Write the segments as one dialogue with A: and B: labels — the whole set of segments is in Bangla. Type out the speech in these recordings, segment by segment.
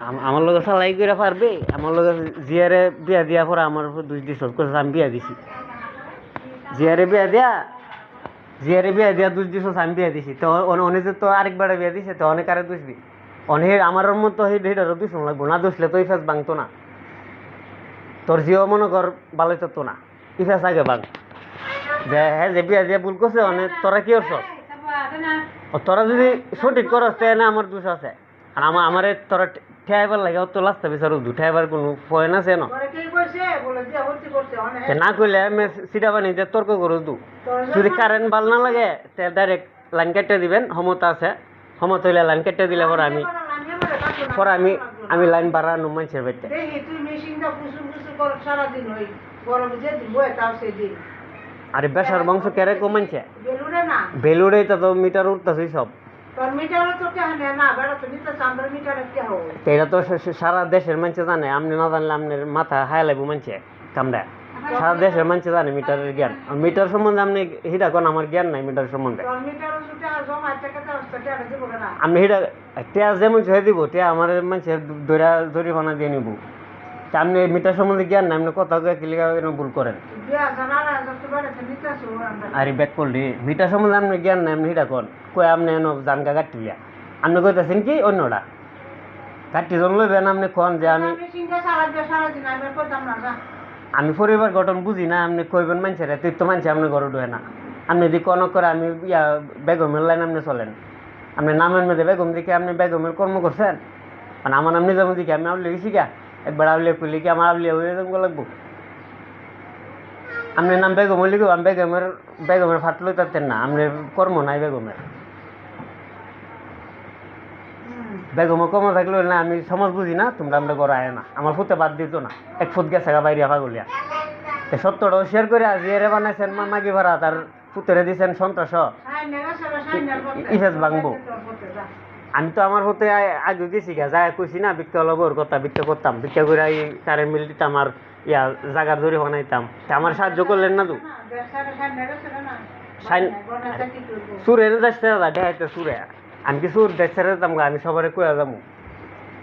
A: আমার লগে চালাই করে পারবে। আমার লগে জিয়ারে বিয়া দিয়া পরে আমার উপর দুই দিছ আমি বিয়া দিছি। জিয়ারে বিয়া দিয়া দুই দিছ আমি বিয়া দিছি। তো অনেক তো আরেকবার বিয়া দিছে তো অনেক আরে দুষবি অনেক আমার মতো হেডারও দুষণ লাগবো না, দুষলে তো ইফেস ভাঙতো না। তোর জিও মনে কর ভালোই তো না, ইফেস আগে ভাঙ যে হ্যাঁ যে বিয়া দিয়া ভুল করছে অনেক। তোরা কি করছ? তোরা যদি সঠিক করস তাই না আমার দোষ আছে। আর আমারে তোরা ঠেয়াইবার লাগে অত লাস্তা বিচার ঠেয়াইবার কোনো পয়েন্ট আছে না। না করলে আমি সিটা বানিয়ে তর্ক করো দু। যদি কারেন্ট ভাল না লাগে তাহলে ডাইরেক্ট লাইন কেটে দিবেন, ক্ষমতা আছে। ক্ষমতা হইলে লাইন কেটে দিলে পরে আমি লাইন বাড়ানো মানুষের বাড়িতে। আরে বেসার বংশ কেরে কমাইছে বেলুড়ে তো মিটার উঠতেছে সব। এটা তো সারা দেশের মানুষ জানে, আপনি না জানলে আপনার মাথা হাই লাগবো মানুষে কামড়া। সারা দেশের মানুষ জানে মিটারের জ্ঞান। মিটার সম্বন্ধে আপনি হিটা কোন আমার জ্ঞান নাই মিটার সম্বন্ধে। আপনি হিটা টেয়া যেমন হয়ে দিব টেয়া আমার মানুষের জরিমানা দিয়ে নিব। আপনি মিটার সম্বন্ধে জ্ঞান নাই, আপনি কথা ভুল করেন। আরে ব্যাক করলি মিটার সম্বন্ধে আপনি জ্ঞান নাই, আপনি হিটা কোন কয়ে আপনি জানকা কাটি লিয়া আপনি কইতেছেন কি অন্যটা কাটি জন লইবেন। আপনি কোন যে আমি পরিবার গঠন বুঝি না, আপনি কইবেন মানুষের তুই তো মানুষ আপনি ঘরে ঢুয়ে না। আপনি যদি কোন করে আমি বেগমের লাইন আপনি চলেন, আপনি নামের মধ্যে বেগম দিকে আপনি বেগমের কর্ম করছেন। মানে আমার নাম নিজাম দিকে আমি আউলিয়া গেছি গা, একবার আউলিয়া করলি কি আমার আউলিয়া হয়ে যাবো লাগবো। আপনার নাম বেগম হইলে আমি বেগমের ফাট লইতেন না, আপনার কর্ম নাই বেগমের। বেগমের কর্ম থাকলে না আমি সমাজ বুঝি না, তোমরা আমরা ঘরে আয় না, আমার ফুটে বাদ দিত না, এক ফুট গেছে বাইরে পাগলিয়া। সত্যটাও শেয়ার করে আজ এরে বানাইছেন মাগি ভাড়া তার পুতরে দিয়েছেন সন্ত্রাস ইফেস ভাঙবো। আমি তো আমার হতে আগে গেছি গা যায় কইছি না ভিক্ষা লগর কথা ভিক্ষা করতাম, ভিক্ষা করে কারেন্ট মিল দিতাম আর জাগার জরি বানাইতাম। আমার সাহায্য করলেন না তো সুরে যাচ্ছে দেখাইতে সুরে আমি কি সুর দেখছে যেতাম গা। আমি সবার কয়া যাবো,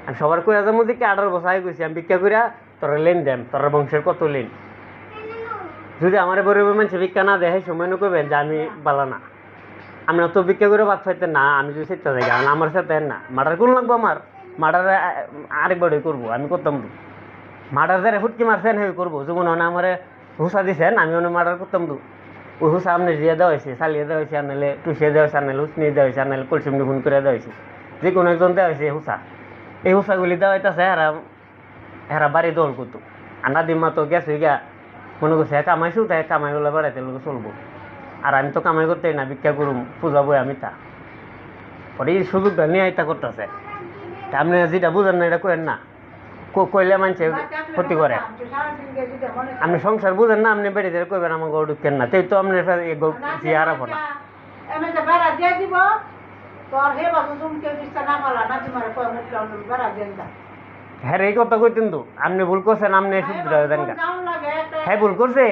A: আমি সবার কয়া যাবো যে কি 18 বছর আগে গেছি আমি ভিক্ষা করিয়া তোরা লেন দেন, তোর বংশের কত লেন। যদি আমার বড় মানুষের ভিক্ষা না দেয় সময় কইবেন যে আমি বালা না। আমরা তো ভিক্ষা করে বাদ পাইতেন না, আমি যদি চেষ্টা যাই আমার সাথে না মার্ডার কোন লাগবো। আমার মার্ডার আরেকবারই করবো, আমি করতাম তো মার্ডার যারা ফুটকি মারছেন হে করবো। যেমন আমার হুসা দিছেন আমি অনেক মার্ডার করতাম তো। ওই হুসা আপনি দিয়ে দেওয়া হয়েছে, চালিয়ে দেওয়া হয়েছে, আনলে টুসিয়ে দেওয়া হয়েছে, আনলে হুসনিয়ে দেওয়া হয়েছে, আনলে কলসিম ফোন করে দেওয়া হয়েছে, যে কোনো একজন দেওয়া হয়েছে হুসা। এই হুসাগুলি দেওয়া হইতেছে হেরা বাড়ি দল করতো। আর নাদিমা তো গেছে গিয়া মনে করছে কামাইছো তাই কামাইগুলো বেড়াইতে লোক চলবো। আর আমি তো কামাই করতেই না, ভিক্ষা করুম পূজাবো আমি তা। পরে এই সুযোগটা নিয়ে এটা করতেছে। আপনি যেটা বুঝেন না এটা করেন না, কইলে মানুষের ক্ষতি করে। আপনি সংসার বুঝেন না, আপনি বেড়ে দিয়ে কইবেন আমার গরু ঢুকেন না, তাই তো আপনার হারাব না। হ্যাঁ এই কথা কইতেন তো আপনি ভুল করছেন, আপনি শুধরে দেন গা। হ্যাঁ ভুল করছে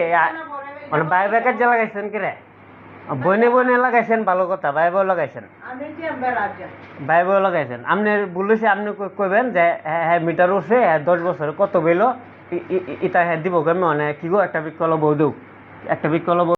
A: মানে বাই ব্যাকের যে লাগাইছেন কিরে বইনে বইনে লাগাইছেন ভালো কথা, ভাই বই লাগাইছেন ভাই বই লাগাইছেন। আপনার ভুল হয়েছে, আপনি কইবেন যে হ্যাঁ মিটার উঠছে 10 বছরে কত বেলো ইটা হ্যাঁ দিব কেমন কি গো একটা বিকল্প বউ দেউ একটা বিকল্প